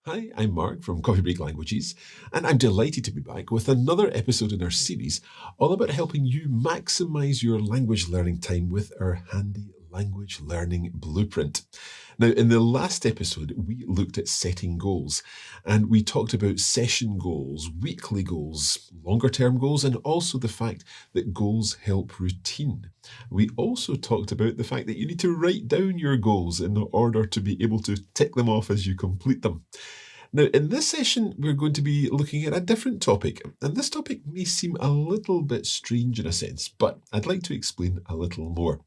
Hi, I'm Mark from Coffee Break Languages, and I'm delighted to be back with another episode in our series all about helping you maximize your language learning time with our handy language learning blueprint. Now, in the last episode, we looked at setting goals and we talked about session goals, weekly goals, longer term goals, and also the fact that goals help routine. We also talked about the fact that you need to write down your goals in order to be able to tick them off as you complete them. Now, in this session, we're going to be looking at a different topic, and this topic may seem a little bit strange in a sense, but I'd like to explain a little more.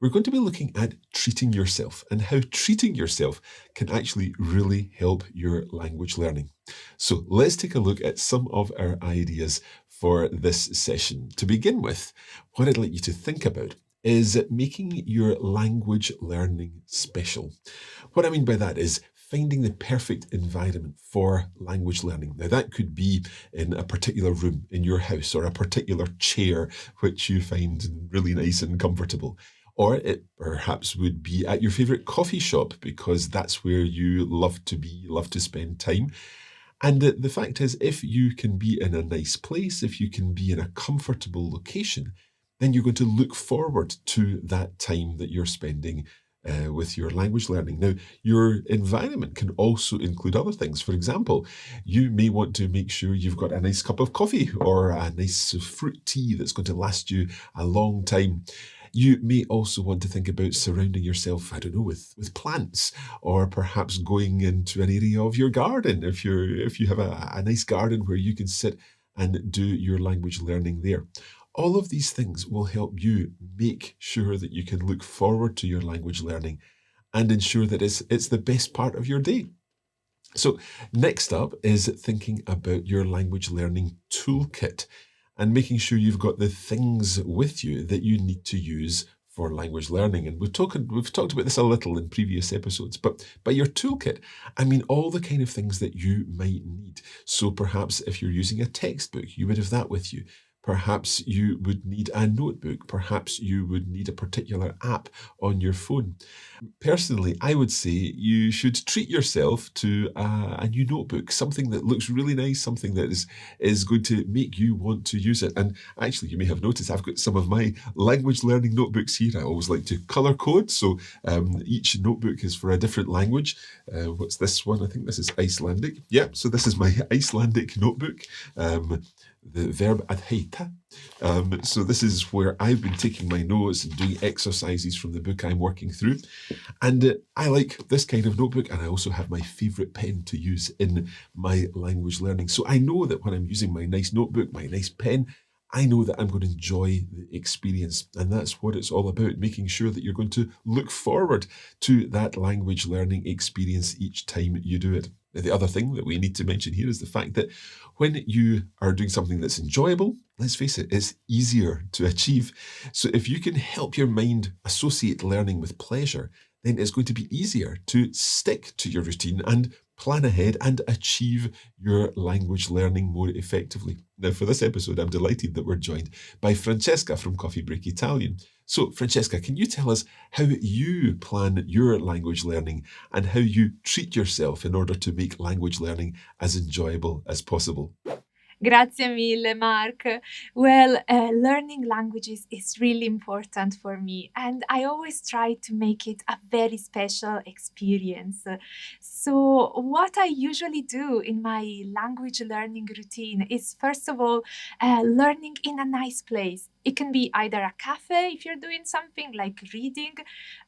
We're going to be looking at treating yourself and how treating yourself can actually really help your language learning. So let's take a look at some of our ideas for this session. To begin with, what I'd like you to think about is making your language learning special. What I mean by that is finding the perfect environment for language learning. Now, that could be in a particular room in your house or a particular chair, which you find really nice and comfortable. Or it perhaps would be at your favorite coffee shop because that's where you love to be, love to spend time. And the fact is, if you can be in a nice place, if you can be in a comfortable location, then you're going to look forward to that time that you're spending with your language learning. Now, your environment can also include other things. For example, you may want to make sure you've got a nice cup of coffee or a nice fruit tea that's going to last you a long time. You may also want to think about surrounding yourself, I don't know, with plants, or perhaps going into an area of your garden if you have a nice garden where you can sit and do your language learning there. All of these things will help you make sure that you can look forward to your language learning and ensure that it's the best part of your day. So next up is thinking about your language learning toolkit and making sure you've got the things with you that you need to use for language learning. And we've talked about this a little in previous episodes, but by your toolkit, I mean all the kind of things that you might need. So perhaps if you're using a textbook, you would have that with you. Perhaps you would need a notebook. Perhaps you would need a particular app on your phone. Personally, I would say you should treat yourself to a new notebook, something that looks really nice, something that is going to make you want to use it. And actually, you may have noticed I've got some of my language learning notebooks here. I always like to color code. So each notebook is for a different language. What's this one? I think this is Icelandic. Yeah, so this is my Icelandic notebook. The verb ad heita. So this is where I've been taking my notes and doing exercises from the book I'm working through. And I like this kind of notebook, and I also have my favorite pen to use in my language learning. So I know that when I'm using my nice notebook, my nice pen, I know that I'm going to enjoy the experience. And that's what it's all about, making sure that you're going to look forward to that language learning experience each time you do it. Now, the other thing that we need to mention here is the fact that when you are doing something that's enjoyable, let's face it, it's easier to achieve. So if you can help your mind associate learning with pleasure, then it's going to be easier to stick to your routine and plan ahead and achieve your language learning more effectively. Now, for this episode, I'm delighted that we're joined by Francesca from Coffee Break Italian. So, Francesca, can you tell us how you plan your language learning and how you treat yourself in order to make language learning as enjoyable as possible? Grazie mille, Mark. Well, learning languages is really important for me, and I always try to make it a very special experience. So, what I usually do in my language learning routine is, first of all, learning in a nice place. It can be either a cafe if you're doing something like reading,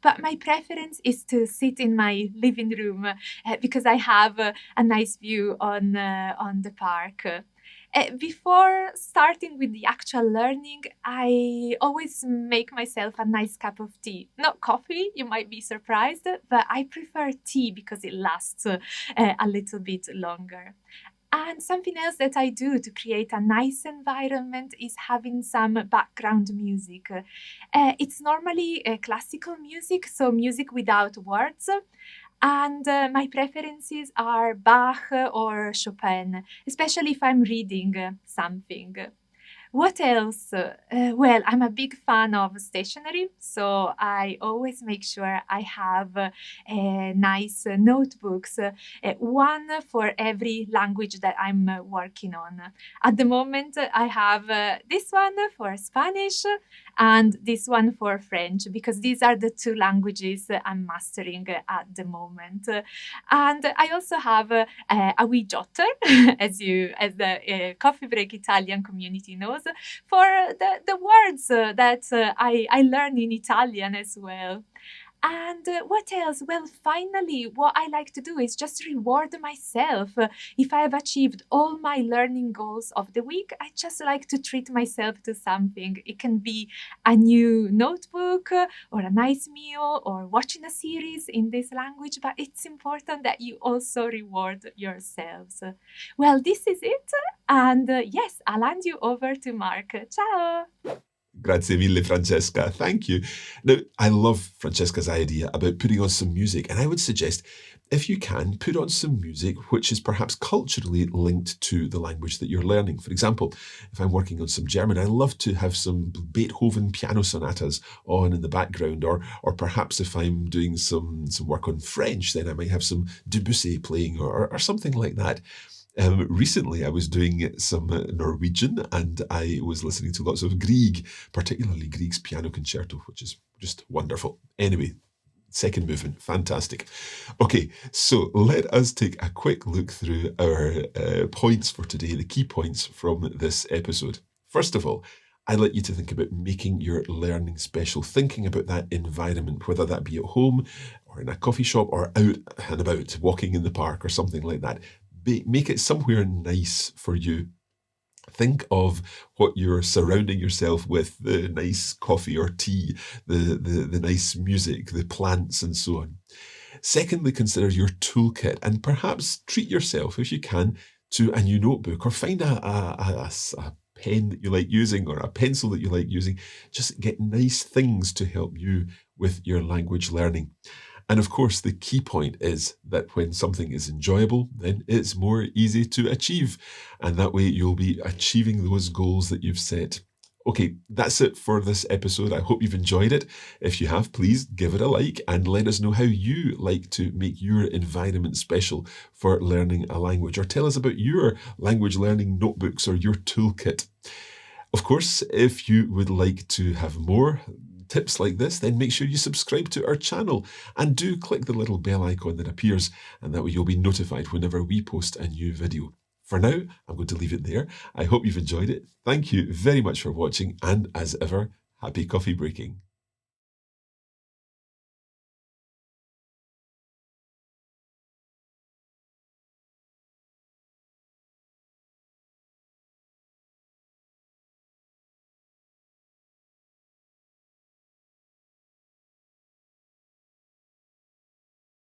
but my preference is to sit in my living room because I have a nice view on the park. Before starting with the actual learning, I always make myself a nice cup of tea. Not coffee, you might be surprised, but I prefer tea because it lasts a little bit longer. And something else that I do to create a nice environment is having some background music. It's normally classical music, so music without words. And my preferences are Bach or Chopin, especially if I'm reading something. What else? Well, I'm a big fan of stationery, so I always make sure I have nice notebooks, one for every language that I'm working on. At the moment, I have this one for Spanish and this one for French, because these are the two languages I'm mastering at the moment. And I also have a wee jotter, as the Coffee Break Italian community knows, for the words that I learn in Italian as well. And what else? Well, finally, what I like to do is just reward myself. If I have achieved all my learning goals of the week, I just like to treat myself to something. It can be a new notebook or a nice meal or watching a series in this language, but it's important that you also reward yourselves. Well, this is it. And yes, I'll hand you over to Mark. Ciao! Grazie mille, Francesca. Thank you. Now, I love Francesca's idea about putting on some music, and I would suggest, if you can, put on some music which is perhaps culturally linked to the language that you're learning. For example, if I'm working on some German, I love to have some Beethoven piano sonatas on in the background, or perhaps if I'm doing some work on French, then I might have some Debussy playing or something like that. Recently, I was doing some Norwegian, and I was listening to lots of Grieg, particularly Grieg's piano concerto, which is just wonderful. Anyway, second movement, fantastic. Okay, so let us take a quick look through our points for today, the key points from this episode. First of all, I'd like you to think about making your learning special, thinking about that environment, whether that be at home or in a coffee shop or out and about, walking in the park or something like that. Make it somewhere nice for you. Think of what you're surrounding yourself with, the nice coffee or tea, the nice music, the plants and so on. Secondly, consider your toolkit and perhaps treat yourself, if you can, to a new notebook, or find a pen that you like using or a pencil that you like using. Just get nice things to help you with your language learning. And of course, the key point is that when something is enjoyable, then it's more easy to achieve. And that way you'll be achieving those goals that you've set. Okay, that's it for this episode. I hope you've enjoyed it. If you have, please give it a like and let us know how you like to make your environment special for learning a language, or tell us about your language learning notebooks or your toolkit. Of course, if you would like to have more tips like this, then make sure you subscribe to our channel and do click the little bell icon that appears, and that way you'll be notified whenever we post a new video. For now, I'm going to leave it there. I hope you've enjoyed it. Thank you very much for watching, and as ever, happy coffee breaking.